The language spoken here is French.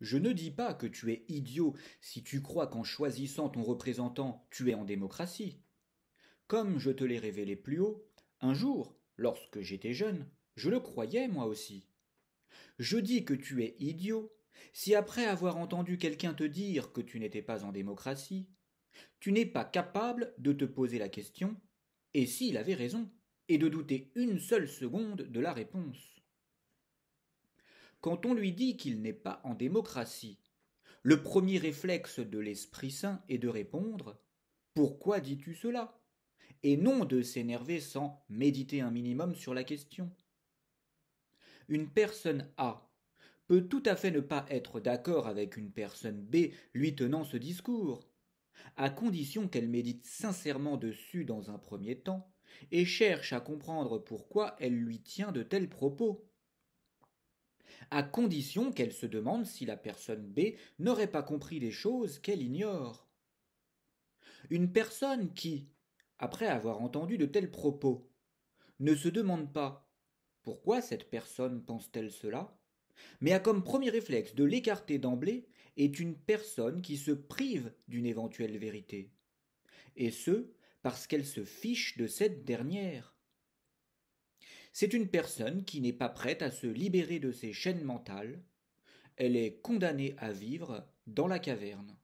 Je ne dis pas que tu es idiot si tu crois qu'en choisissant ton représentant, tu es en démocratie. Comme je te l'ai révélé plus haut, un jour, lorsque j'étais jeune, je le croyais moi aussi. Je dis que tu es idiot si après avoir entendu quelqu'un te dire que tu n'étais pas en démocratie, tu n'es pas capable de te poser la question et s'il avait raison, et de douter une seule seconde de la réponse. Quand on lui dit qu'il n'est pas en démocratie, le premier réflexe de l'Esprit Saint est de répondre pourquoi dis-tu cela? Et non de s'énerver sans méditer un minimum sur la question. Une personne A peut tout à fait ne pas être d'accord avec une personne B lui tenant ce discours, à condition qu'elle médite sincèrement dessus dans un premier temps et cherche à comprendre pourquoi elle lui tient de tels propos, à condition qu'elle se demande si la personne B n'aurait pas compris des choses qu'elle ignore. Une personne qui, après avoir entendu de tels propos, ne se demande pas pourquoi cette personne pense-t-elle cela, mais a comme premier réflexe de l'écarter d'emblée, est une personne qui se prive d'une éventuelle vérité, et ce, parce qu'elle se fiche de cette dernière. C'est une personne qui n'est pas prête à se libérer de ses chaînes mentales, elle est condamnée à vivre dans la caverne.